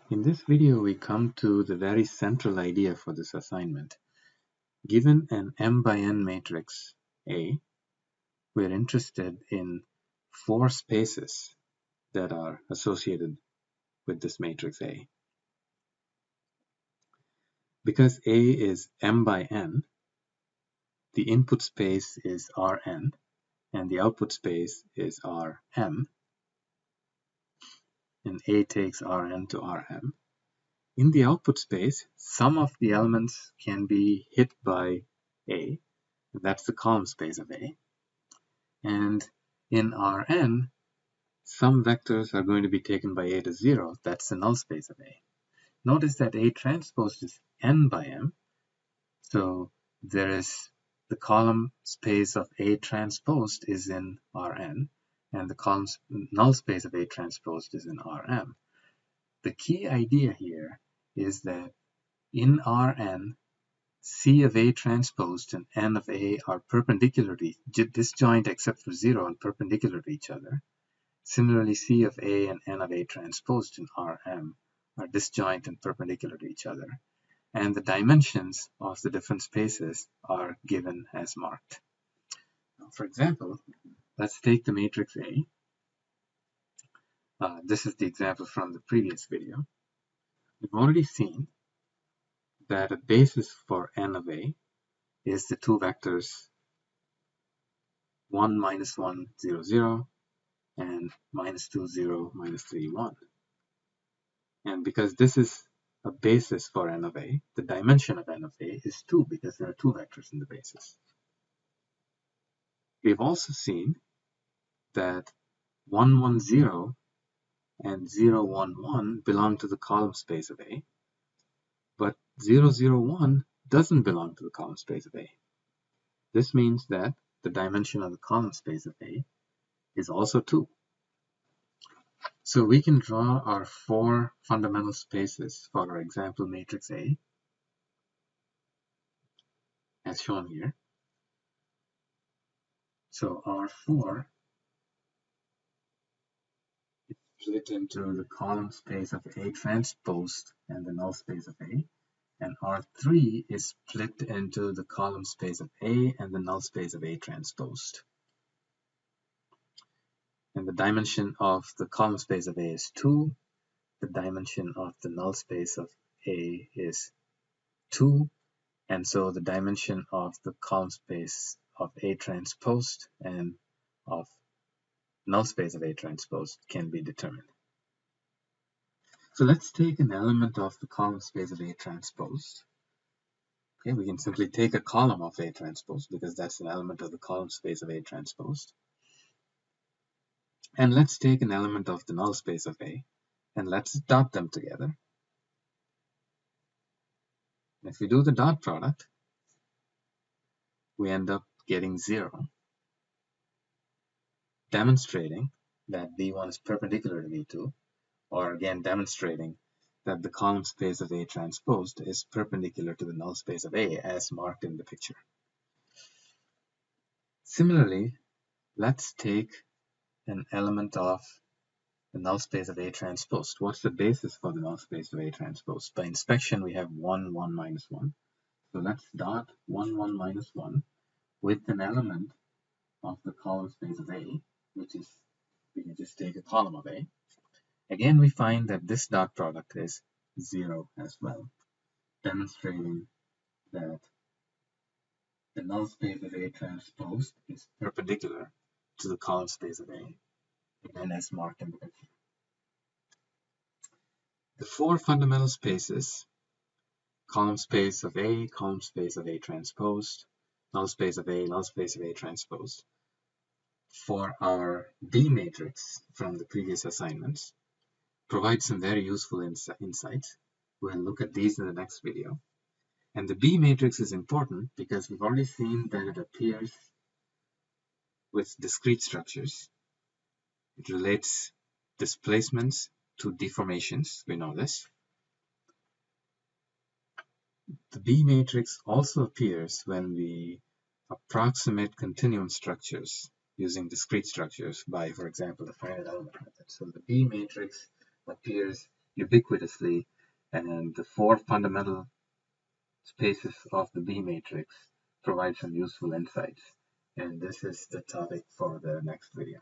In this video, we come to the very central idea for this assignment. Given an m by n matrix A, we're interested in four spaces that are associated with this matrix A. Because A is m by n, the input space is Rn, and the output space is Rm, and A takes Rn to Rm. In the output space, some of the elements can be hit by A. That's the column space of A. And in Rn, some vectors are going to be taken by A to 0. That's the null space of A. Notice that A transpose is n by m. So there is the column space of A transposed is in Rn, and the null space of A transposed is in Rm. The key idea here is that in Rn, C of A transposed and N of A are perpendicularly disjoint except for 0 and perpendicular to each other. Similarly, C of A and N of A transposed in Rm are disjoint and perpendicular to each other. And the dimensions of the different spaces are given as marked. Now, for example, let's take the matrix A. This is the example from the previous video. We've already seen that a basis for N of A is the two vectors 1, minus 1, 0, 0, and minus 2, 0, minus 3, 1. And because this is a basis for N of A, the dimension of N of A is 2 because there are two vectors in the basis. We've also seen that 1, 1, 0 and 0, 1, 1 belong to the column space of A, but 0, 0, 1 doesn't belong to the column space of A. This means that the dimension of the column space of A is also 2. So we can draw our four fundamental spaces for our example matrix A, as shown here. So R4 is split into the column space of A transposed and the null space of A, and R3 is split into the column space of A and the null space of A transposed. And the dimension of the column space of A is 2. The dimension of the null space of A is 2. And so the dimension of the column space of A transposed and of null space of A transposed can be determined. So let's take an element of the column space of A transposed. Okay, we can simply take a column of A transposed because that's an element of the column space of A transposed. And let's take an element of the null space of A and let's dot them together. If we do the dot product, we end up getting 0, demonstrating that V1 is perpendicular to V2, or again demonstrating that the column space of A transposed is perpendicular to the null space of A as marked in the picture. Similarly, let's take an element of the null space of A transposed. What's the basis for the null space of A transposed? By inspection, we have 1, 1, minus 1. So let's dot 1, 1, minus 1 with an element of the column space of A, which is, we can just take a column of A. Again, we find that this dot product is 0 as well, demonstrating that the null space of A transposed is perpendicular to the column space of A, again as marked in the picture. The four fundamental spaces, column space of A, column space of A transposed, null space of A, null space of A transposed, for our B matrix from the previous assignments, provide some very useful insights. We'll look at these in the next video. And the B matrix is important because we've already seen that it appears with discrete structures. It relates displacements to deformations, we know this. The B matrix also appears when we approximate continuum structures using discrete structures by, for example, the finite element method. So the B matrix appears ubiquitously, and the 4 fundamental spaces of the B matrix provide some useful insights. And this is the topic for the next video.